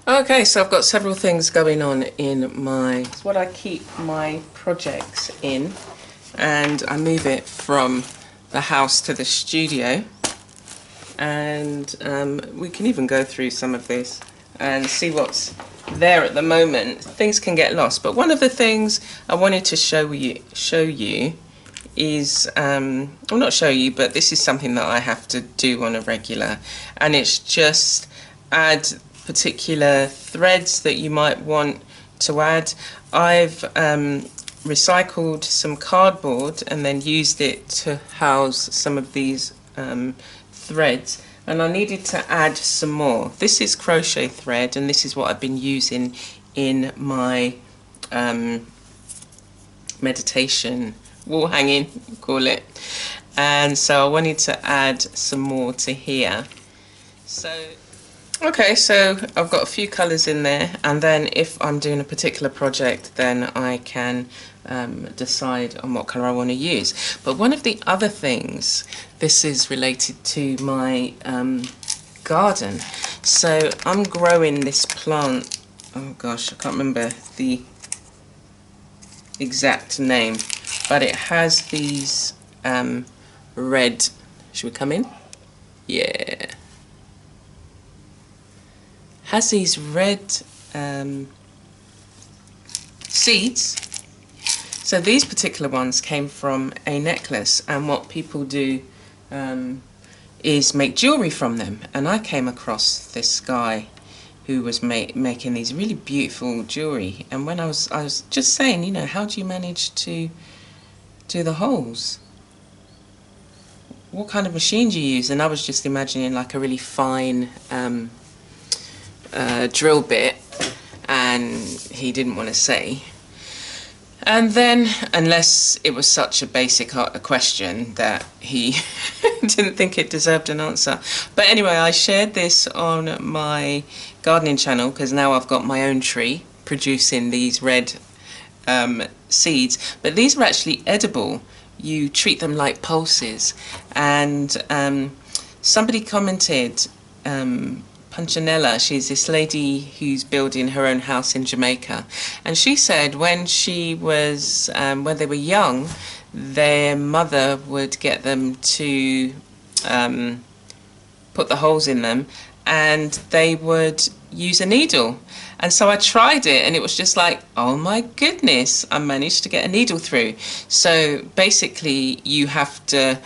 Okay, so I've got several things going on in it's what I keep my projects in, and I move it from the house to the studio, and we can even go through some of this and see what's there at the moment. Things can get lost, but one of the things I wanted to show you is, well, not show you, but this is something that I have to do on a regular, and it's just add particular threads that you might want to add. I've recycled some cardboard and then used it to house some of these threads, and I needed to add some more. This is crochet thread, and this is what I've been using in my meditation wall hanging, call it, and so I wanted to add some more to here. Okay, so I've got a few colours in there, and then if I'm doing a particular project, then I can decide on what colour I want to use. But one of the other things, this is related to my garden. So I'm growing this plant, oh gosh, I can't remember the exact name, but it has these red, should we come in? Yeah. Has these red seeds. So these particular ones came from a necklace, and what people do is make jewellery from them. And I came across this guy who was making these really beautiful jewellery, and when I was just saying, you know, how do you manage to do the holes? What kind of machine do you use? And I was just imagining like a really fine drill bit, and he didn't want to say. And then, unless it was such a basic question that he didn't think it deserved an answer. But anyway, I shared this on my gardening channel because now I've got my own tree producing these red seeds. But these are actually edible. You treat them like pulses. And somebody commented, Punchinella, she's this lady who's building her own house in Jamaica, and she said when she was when they were young, their mother would get them to put the holes in them, and they would use a needle. And so I tried it, and it was just like, oh my goodness, I managed to get a needle through. So basically you have to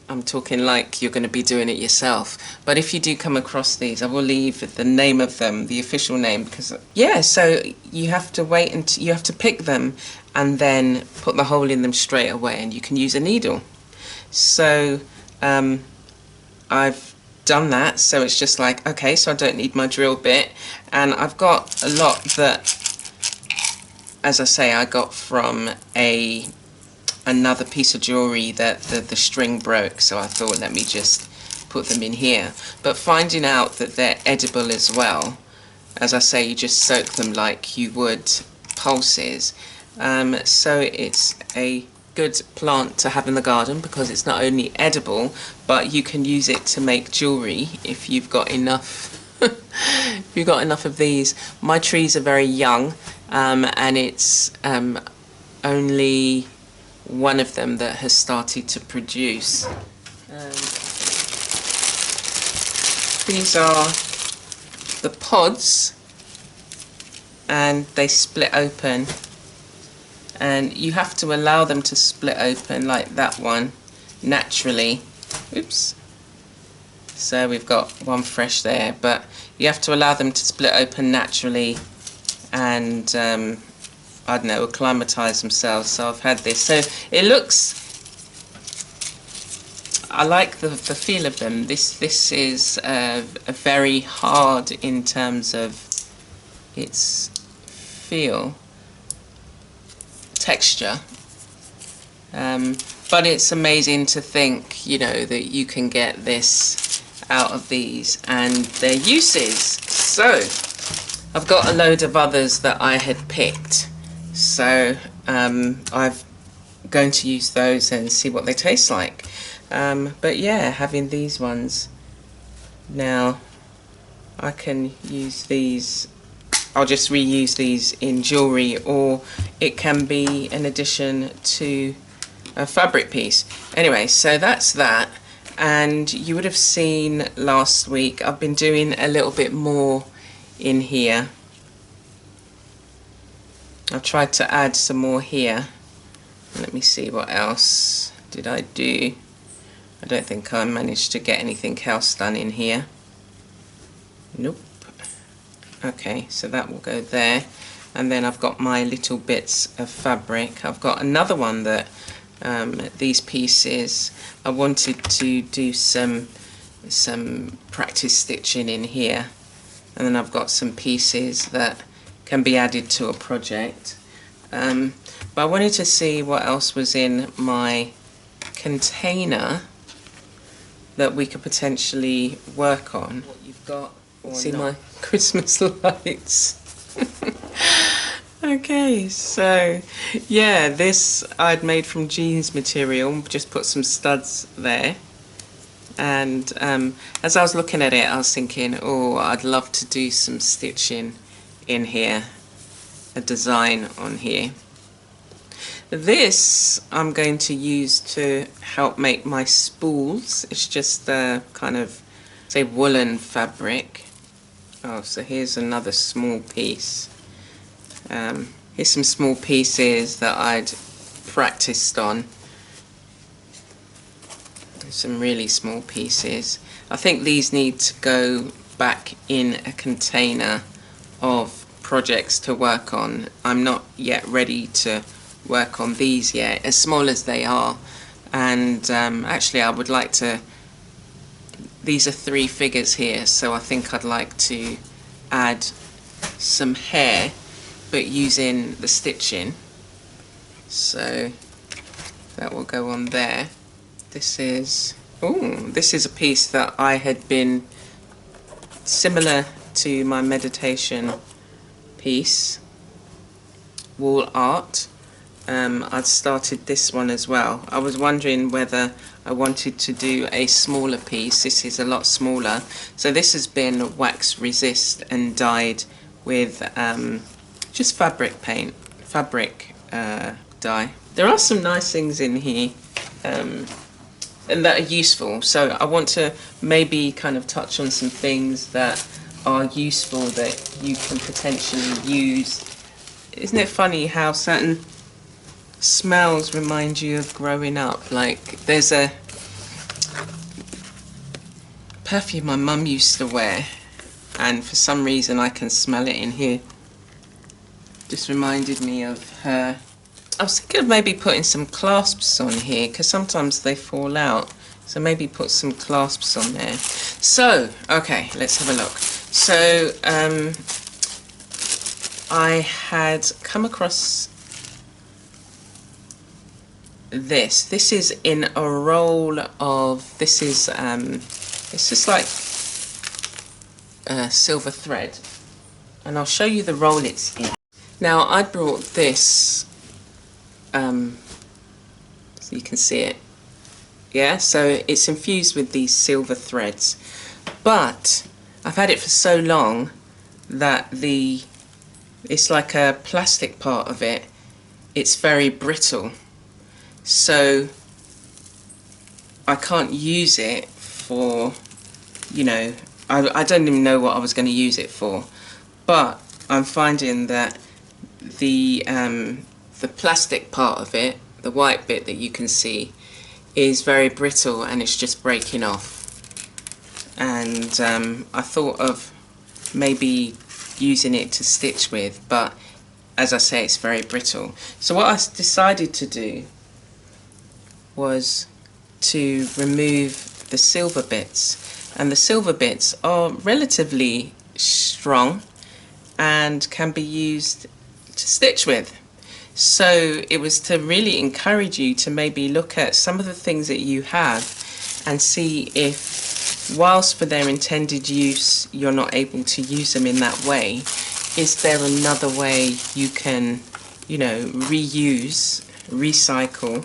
I'm talking like you're going to be doing it yourself. But if you do come across these, I will leave the name of them, the official name, because yeah, so you have to wait until you have to pick them and then put the hole in them straight away, and you can use a needle. So I've done that, so it's just like, okay, so I don't need my drill bit, and I've got a lot that, as I say, I got from another piece of jewellery that the string broke, so I thought, let me just put them in here. But finding out that they're edible as well, as I say, you just soak them like you would pulses. So it's a good plant to have in the garden because it's not only edible, but you can use it to make jewellery if you've got enough. If you've got enough of these. My trees are very young, and it's only one of them that has started to produce. These are the pods, and they split open, and you have to allow them to split open like that one naturally. Oops. So we've got one fresh there, but you have to allow them to split open naturally, and I don't know, acclimatise themselves. So I've had this. So it looks, I like the feel of them. This is a very hard in terms of its feel, texture. But it's amazing to think, you know, that you can get this out of these and their uses. So I've got a load of others that I had picked. So I've going to use those and see what they taste like. But yeah, having these ones now, I can use these. I'll just reuse these in jewellery, or it can be an addition to a fabric piece. Anyway, so that's that. And you would have seen last week I've been doing a little bit more in here. I tried to add some more here. Let me see, what else did I do? I don't think I managed to get anything else done in here. Nope. Okay, so that will go there. And then I've got my little bits of fabric. I've got another one that these pieces, I wanted to do some practice stitching in here, and then I've got some pieces that can be added to a project. But I wanted to see what else was in my container that we could potentially work on. What you've got, or see not. My Christmas lights. Okay, so yeah, this I'd made from jeans material, just put some studs there. And as I was looking at it, I was thinking, oh, I'd love to do some stitching in here, a design on here. This I'm going to use to help make my spools. It's just kind of, say, woolen fabric. Oh, so here's another small piece. Here's some small pieces that I'd practiced on. Some really small pieces. I think these need to go back in a container of projects to work on. I'm not yet ready to work on these yet, as small as they are. And actually I would like to, these are 3 figures here, so I think I'd like to add some hair, but using the stitching. So that will go on there. This is a piece that I had been, similar to my meditation piece, wall art. I'd started this one as well. I was wondering whether I wanted to do a smaller piece. This is a lot smaller. So this has been wax resist and dyed with just fabric paint, dye. There are some nice things in here and that are useful, so I want to maybe kind of touch on some things that are useful that you can potentially use. Isn't it funny how certain smells remind you of growing up? Like, there's a perfume my mum used to wear, and for some reason I can smell it in here. Just reminded me of her. I was thinking of maybe putting some clasps on here, because sometimes they fall out, so maybe put some clasps on there. So, okay, let's have a look. So I had come across this. This is in a roll of, this is it's just like silver thread, and I'll show you the roll it's in. Now I brought this, so you can see it, yeah, so it's infused with these silver threads, but I've had it for so long that it's like a plastic part of it, it's very brittle, so I can't use it for, you know, I don't even know what I was going to use it for, but I'm finding that the plastic part of it, the white bit that you can see, is very brittle and it's just breaking off. And I thought of maybe using it to stitch with, but as I say, it's very brittle. So what I decided to do was to remove the silver bits, and the silver bits are relatively strong and can be used to stitch with. So it was to really encourage you to maybe look at some of the things that you have and see if, whilst for their intended use you're not able to use them in that way, is there another way you can, you know, reuse recycle.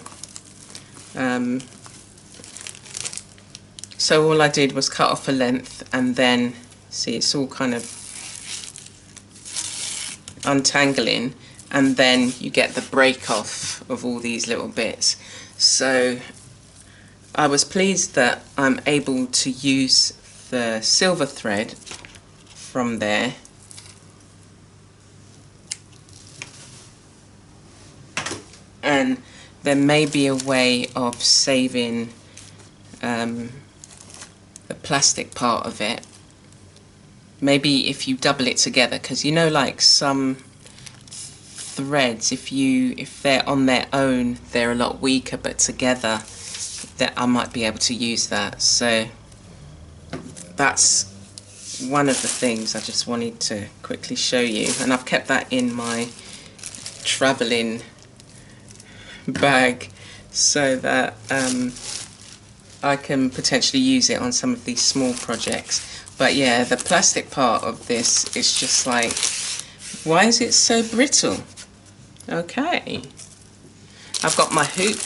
So all I did was cut off a length, and then see, it's all kind of untangling, and then you get the break off of all these little bits. So I was pleased that I'm able to use the silver thread from there and there may be a way of saving the plastic part of it. Maybe if you double it together, because you know, like some threads, if they're on their own they're a lot weaker, but together that I might be able to use that. So that's one of the things I just wanted to quickly show you, and I've kept that in my traveling bag so that I can potentially use it on some of these small projects. But yeah, the plastic part of this is just like, why is it so brittle? Okay, I've got my hoop.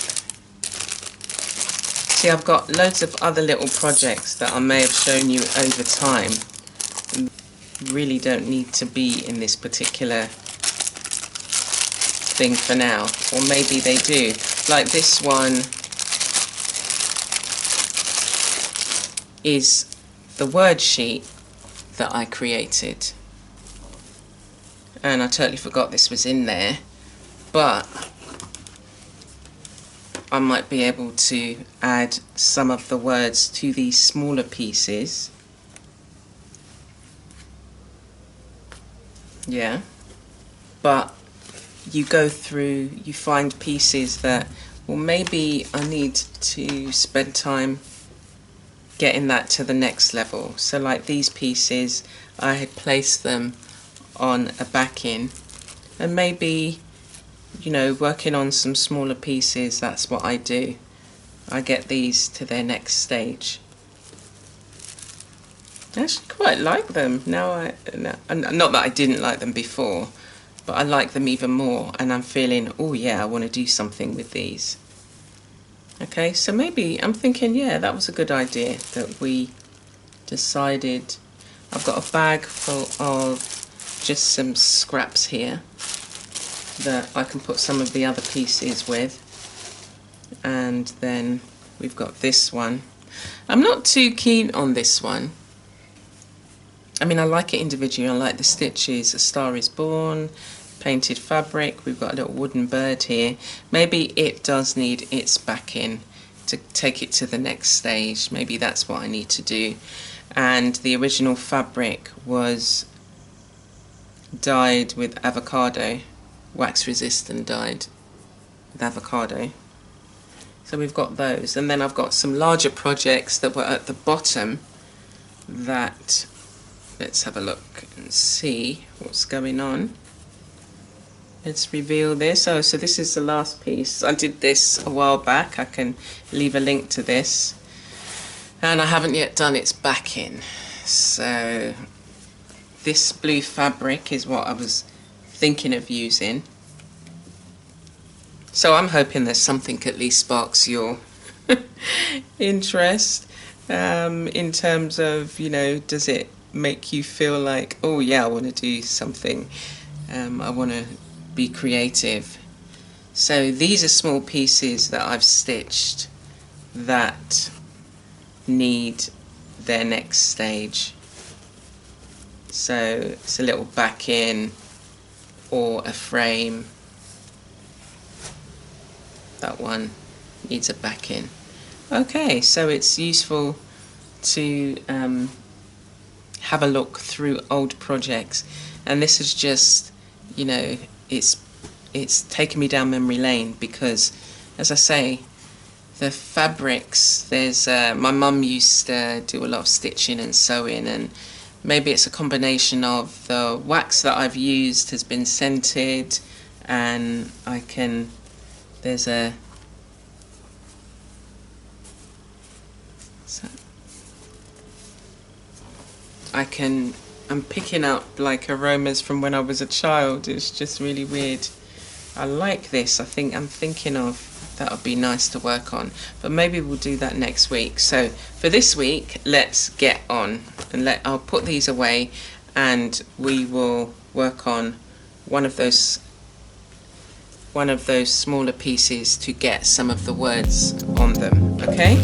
See, I've got loads of other little projects that I may have shown you over time. Really don't need to be in this particular thing for now, or maybe they do. Like this one is the word sheet that I created, and I totally forgot this was in there, but I might be able to add some of the words to these smaller pieces. Yeah, but you go through, you find pieces that, well, maybe I need to spend time getting that to the next level. So like these pieces, I had placed them on a backing, and maybe, you know, working on some smaller pieces, that's what I do. I get these to their next stage. I actually quite like them now. Not that I didn't like them before, but I like them even more, and I'm feeling, oh yeah, I want to do something with these. Okay, so maybe I'm thinking, yeah, that was a good idea that we decided. I've got a bag full of just some scraps here that I can put some of the other pieces with, and then we've got this one. I'm not too keen on this one. I mean, I like it individually. I like the stitches. A Star is Born, painted fabric. We've got a little wooden bird here. Maybe it does need its backing to take it to the next stage. Maybe that's what I need to do. And the original fabric was dyed with avocado, wax resistant, dyed with avocado. So we've got those, and then I've got some larger projects that were at the bottom that, let's have a look and see what's going on. Let's reveal this. Oh, so this is the last piece. I did this a while back. I can leave a link to this. And I haven't yet done its backing. So this blue fabric is what I was thinking of using. So I'm hoping that something at least sparks your interest in terms of, you know, does it make you feel like, oh yeah, I want to do something. I want to be creative. So these are small pieces that I've stitched that need their next stage. So it's a little backing or a frame. That one needs a backing. Okay, so it's useful to have a look through old projects, and this is just, you know, it's taken me down memory lane, because as I say, the fabrics, there's my mum used to do a lot of stitching and sewing, and maybe it's a combination of the wax that I've used has been scented, and I can, there's a, so I'm picking up like aromas from when I was a child. It's just really weird. I like this. I'm thinking of that would be nice to work on, but maybe we'll do that next week. So for this week, let's get on and I'll put these away, and we will work on one of those smaller pieces to get some of the words on them. Okay.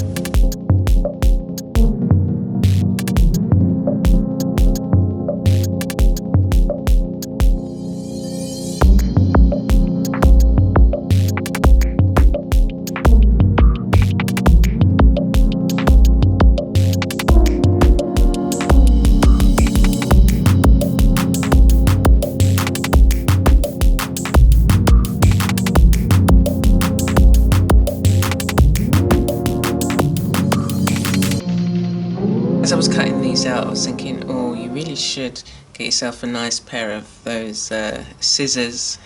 As I was cutting these out, I was thinking, oh, you really should get yourself a nice pair of those scissors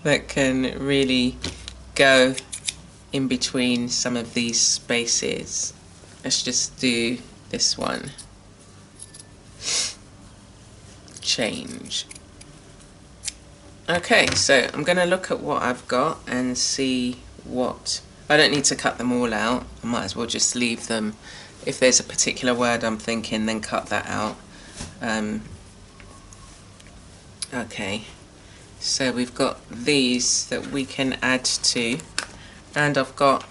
that can really go in between some of these spaces. Let's just do this one. Change. Okay, so I'm going to look at what I've got and see what... I don't need to cut them all out. I might as well just leave them. If there's a particular word I'm thinking, then cut that out. Okay, so we've got these that we can add to, and I've got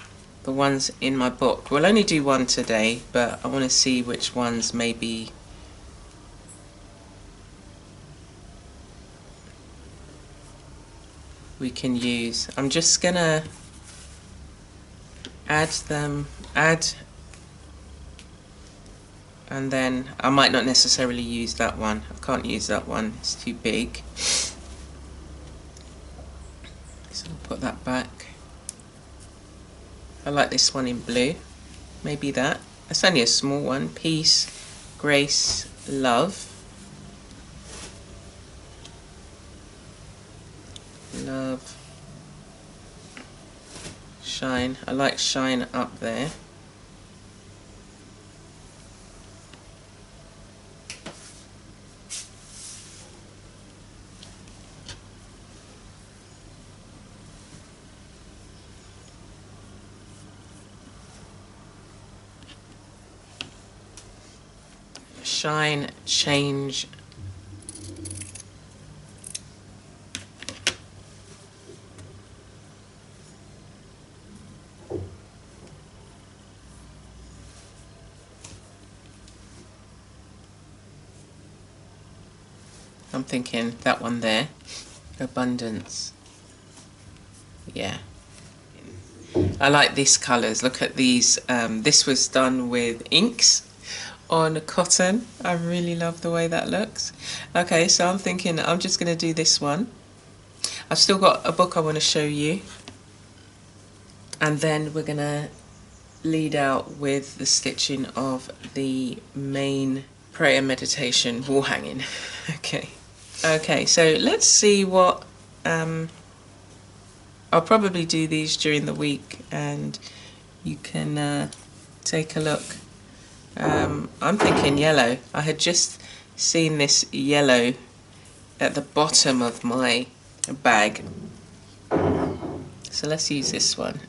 the ones in my book. We'll only do one today, but I want to see which ones maybe we can use. I'm just gonna add, and then I might not necessarily use that one. I can't use that one, it's too big. So I'll put that back. I like this one in blue. Maybe that. That's only a small one. Peace, grace, love. Love. Shine. I like shine up there. Shine, change. I'm thinking that one there. Abundance. Yeah. I like these colours. Look at these. This was done with inks on cotton. I really love the way that looks. Okay, so I'm thinking I'm just going to do this one. I've still got a book I want to show you, and then we're going to lead out with the stitching of the main prayer meditation wall hanging. Okay, so let's see what I'll probably do these during the week, and you can take a look. I'm thinking yellow. I had just seen this yellow at the bottom of my bag, so let's use this one.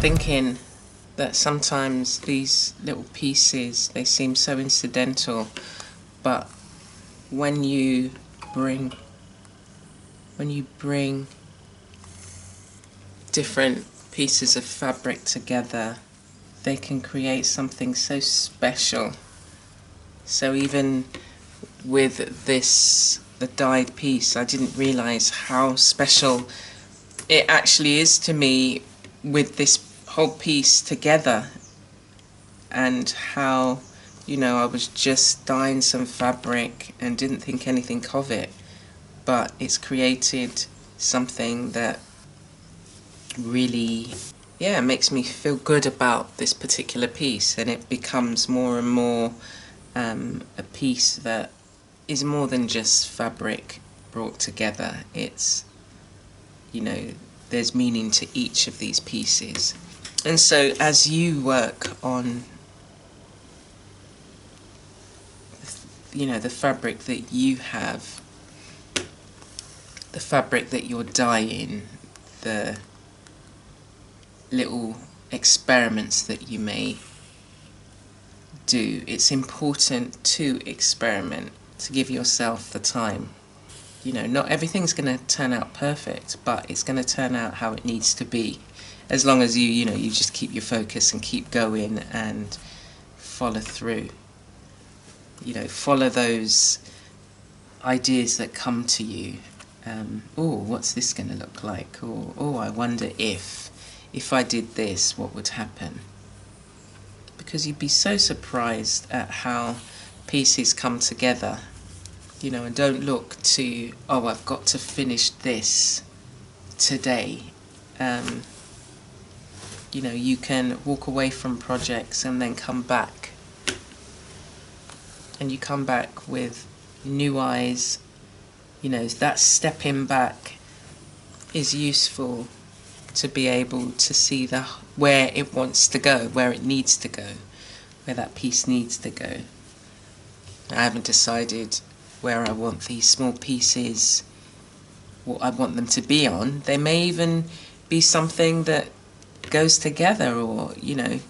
Thinking that sometimes these little pieces, they seem so incidental, but when you bring different pieces of fabric together, they can create something so special. So even with this, the dyed piece, I didn't realize how special it actually is to me with this whole piece together. and how, you know, I was just dyeing some fabric and didn't think anything of it, but it's created something that really, yeah, makes me feel good about this particular piece, and it becomes more and more a piece that is more than just fabric brought together. It's, you know, there's meaning to each of these pieces. And so as you work on, you know, the fabric that you have, the fabric that you're dyeing, the little experiments that you may do, it's important to experiment, to give yourself the time. You know, not everything's going to turn out perfect, but it's going to turn out how it needs to be, as long as you know, you just keep your focus and keep going and follow through. You know, follow those ideas that come to you. Oh, what's this going to look like? Or, oh, I wonder if I did this, what would happen? Because you'd be so surprised at how pieces come together. You know, and don't look to, oh, I've got to finish this today. You know, you can walk away from projects and then come back. And you come back with new eyes. You know, that stepping back is useful to be able to see where it wants to go, where it needs to go, where that piece needs to go. I haven't decided where I want these small pieces, what I want them to be on. They may even be something that goes together, or, you know,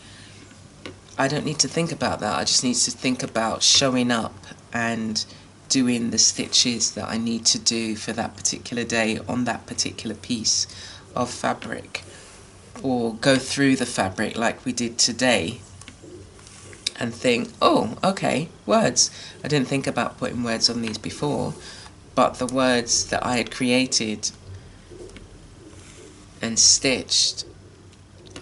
I don't need to think about that. I just need to think about showing up and doing the stitches that I need to do for that particular day on that particular piece of fabric, or go through the fabric like we did today and think, oh, okay, words. I didn't think about putting words on these before, but the words that I had created and stitched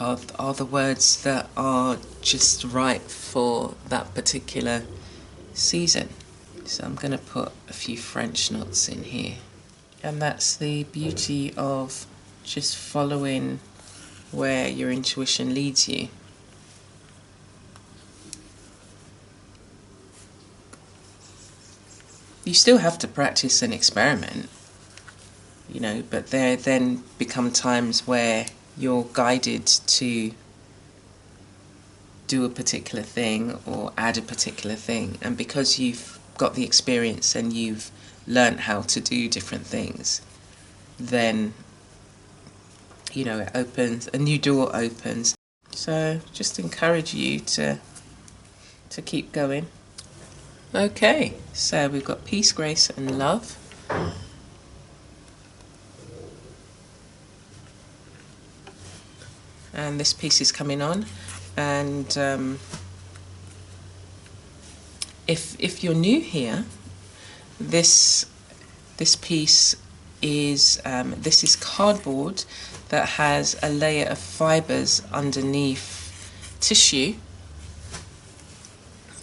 are the words that are just right for that particular season. So I'm going to put a few French knots in here. And that's the beauty of just following where your intuition leads you. You still have to practice and experiment, you know, but there then become times where you're guided to do a particular thing or add a particular thing, and because you've got the experience and you've learned how to do different things, then, you know, it opens, a new door opens. So just encourage you to keep going. Okay, so we've got peace, grace and love. And this piece is coming on, and if you're new here, this piece is this is cardboard that has a layer of fibers underneath tissue,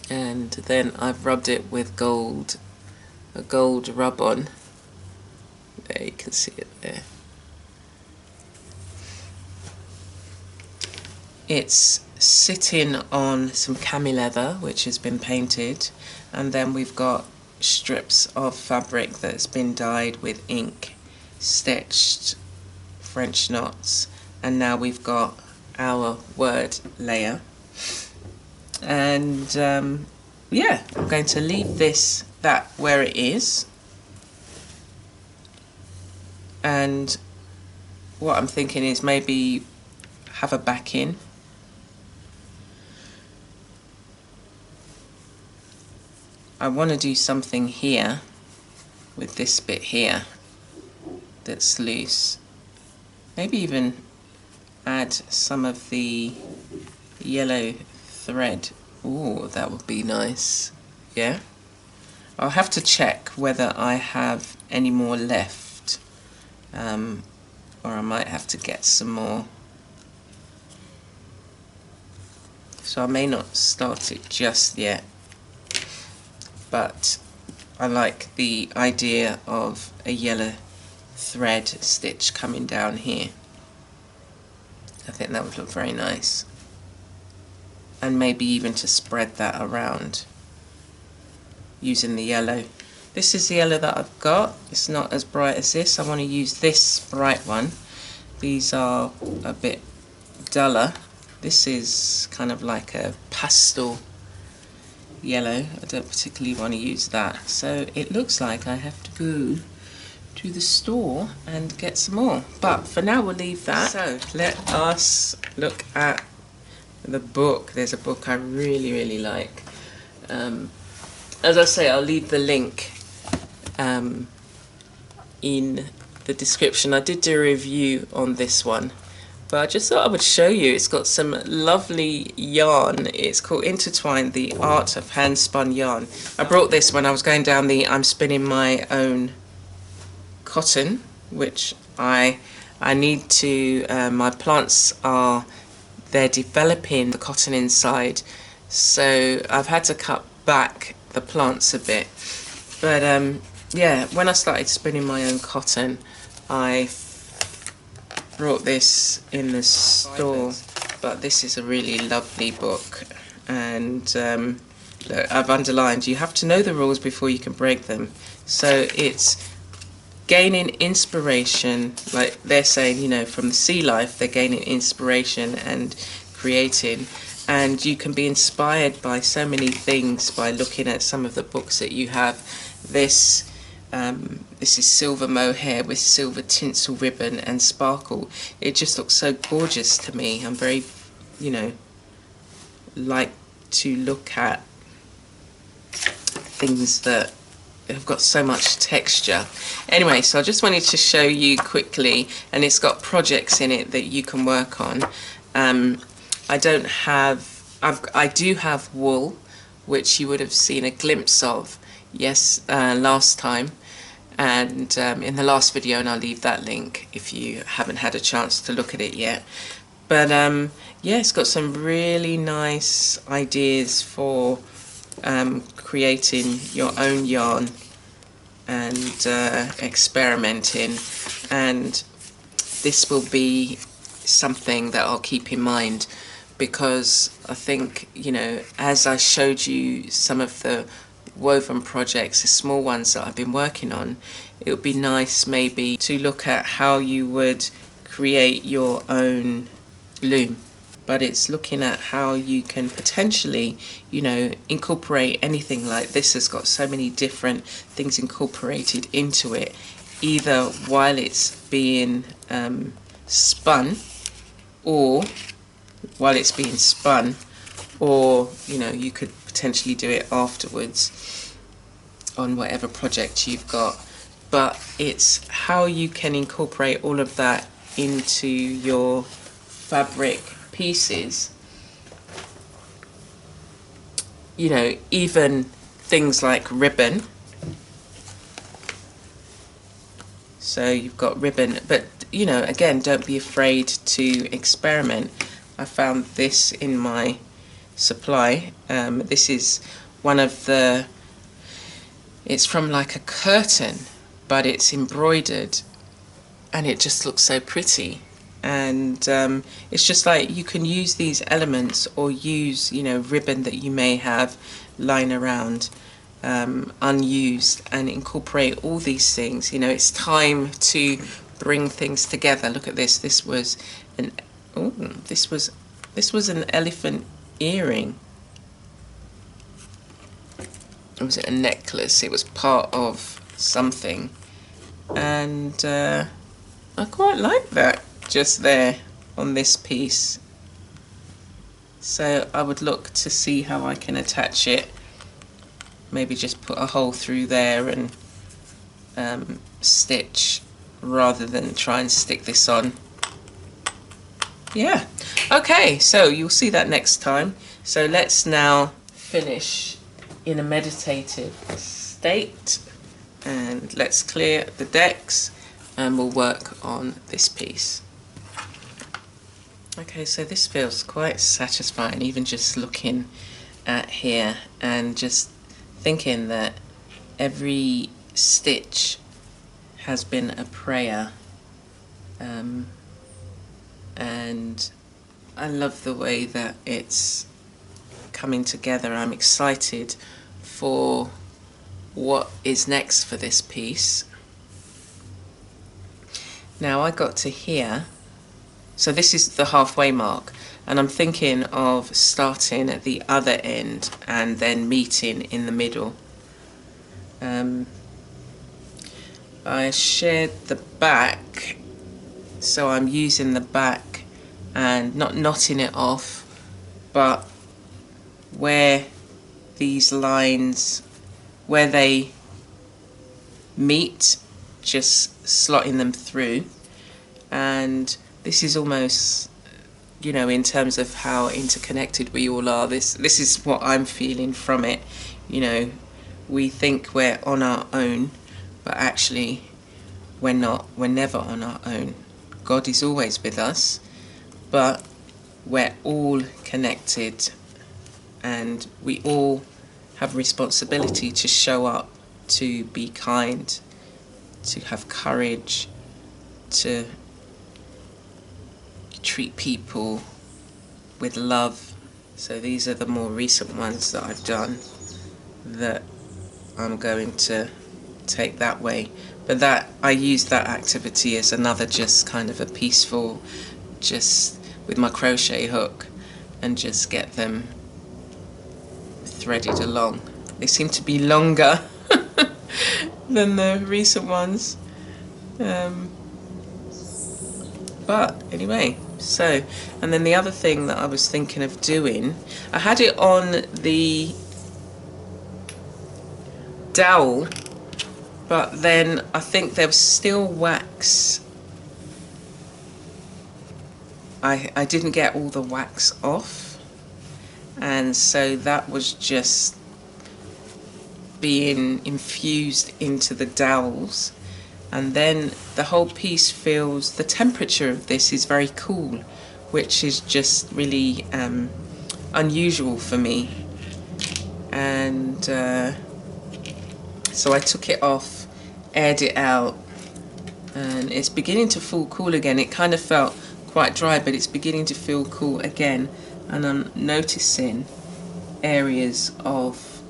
and then I've rubbed it with a gold rub on. There, you can see it there. It's sitting on some cami leather which has been painted, and then we've got strips of fabric that's been dyed with ink, stitched French knots, and now we've got our word layer. And yeah, I'm going to leave that where it is, and what I'm thinking is maybe have a backing. I want to do something here with this bit here that's loose. Maybe even add some of the yellow thread. Ooh, that would be nice. Yeah? I'll have to check whether I have any more left, or I might have to get some more so I may not start it just yet, but I like the idea of a yellow thread stitch coming down here. I think that would look very nice, and maybe even to spread that around using the yellow. This is the yellow that I've got. It's not as bright as this. I want to use this bright one. These are a bit duller. This is kind of like a pastel yellow. I don't particularly want to use that. So it looks like I have to go to the store and get some more. But for now we'll leave that. So let us look at the book. There's a book I really like. As I say, I'll leave the link in the description. I did do a review on this one, but I just thought I would show you. It's got some lovely yarn. It's called Intertwined, the Art of Hand Spun Yarn. I brought this when I was going down the I'm spinning my own cotton, which I need to, my plants they're developing the cotton inside, so I've had to cut back the plants a bit. But yeah, when I started spinning my own cotton, I brought this in the store. But this is a really lovely book, and look, I've underlined, you have to know the rules before you can break them. So it's gaining inspiration, like they're saying, you know, from the sea life, they're gaining inspiration and creating. And you can be inspired by so many things by looking at some of the books that you have. This is silver mohair with silver tinsel ribbon and sparkle. It just looks so gorgeous to me. I'm very, you know, like to look at things that have got so much texture. Anyway, so I just wanted to show you quickly, and it's got projects in it that you can work on. I do have wool, which you would have seen a glimpse of, yes, last time, and in the last video, and I'll leave that link if you haven't had a chance to look at it yet. But yeah, it's got some really nice ideas for creating your own yarn and experimenting, and this will be something that I'll keep in mind, because I think, you know, as I showed you some of the woven projects, the small ones that I've been working on, it would be nice maybe to look at how you would create your own loom. But it's looking at how you can potentially, you know, incorporate anything like this. Has got so many different things incorporated into it, either while it's being spun, or while it's being spun, or, you know, you could potentially do it afterwards on whatever project you've got. But it's how you can incorporate all of that into your fabric pieces. You know, even things like ribbon. So you've got ribbon, but, you know, again, don't be afraid to experiment. I found this in my supply. This is one of the, it's from like a curtain, but it's embroidered, and it just looks so pretty. And it's just like, you can use these elements, or use, you know, ribbon that you may have lying around unused, and incorporate all these things. You know, it's time to bring things together. Look at this. This was an this was an elephant earring. Or was it a necklace? It was part of something, and I quite like that just there on this piece. So I would look to see how I can attach it. Maybe just put a hole through there and stitch, rather than try and stick this on. Yeah, okay, so you'll see that next time. So let's now finish in a meditative state, and let's clear the decks, and we'll work on this piece. Okay, so this feels quite satisfying, even just looking at here and just thinking that every stitch has been a prayer, and I love the way that it's coming together. I'm excited for what is next for this piece. Now I got to here, so this is the halfway mark, and I'm thinking of starting at the other end and then meeting in the middle. I shared the back, so I'm using the back and not knotting it off, but where these lines, where they meet, just slotting them through. And this is almost, you know, in terms of how interconnected we all are, this is what I'm feeling from it. You know, we think we're on our own, but actually we're not. We're never on our own. God is always with us, but we're all connected, and we all have responsibility to show up, to be kind, to have courage, to treat people with love. So these are the more recent ones that I've done that I'm going to take that way. But that I use that activity as another just kind of a peaceful, just with my crochet hook, and just get them threaded along. They seem to be longer than the recent ones. But anyway, so, and then the other thing that I was thinking of doing, I had it on the dowel, but then I think there was still wax. I didn't get all the wax off, and so that was just being infused into the dowels. And then the whole piece feels, the temperature of this is very cool, which is just really unusual for me. And so I took it off, aired it out, and it's beginning to feel cool again. It kind of felt quite dry, but it's beginning to feel cool again. And I'm noticing areas of,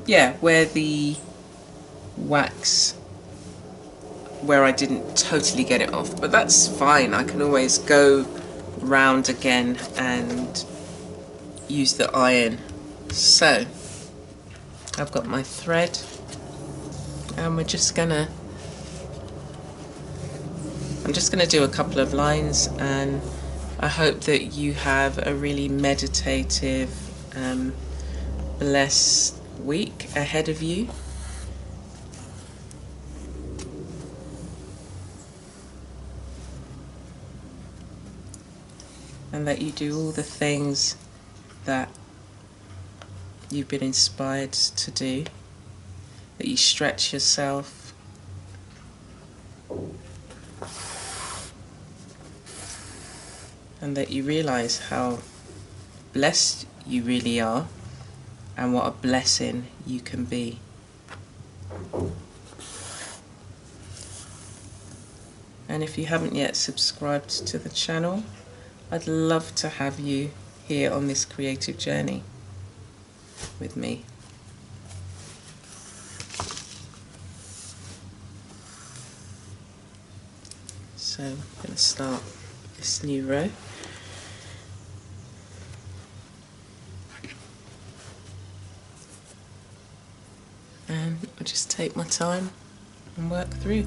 yeah, where the wax, where I didn't totally get it off, but that's fine. I can always go round again and use the iron. So I've got my thread, and I'm just gonna do a couple of lines, and I hope that you have a really meditative, blessed week ahead of you. And that you do all the things that you've been inspired to do, that you stretch yourself, and that you realize how blessed you really are and what a blessing you can be. And if you haven't yet subscribed to the channel, I'd love to have you here on this creative journey with me. So I'm going to start this new row. And I'll just take my time and work through.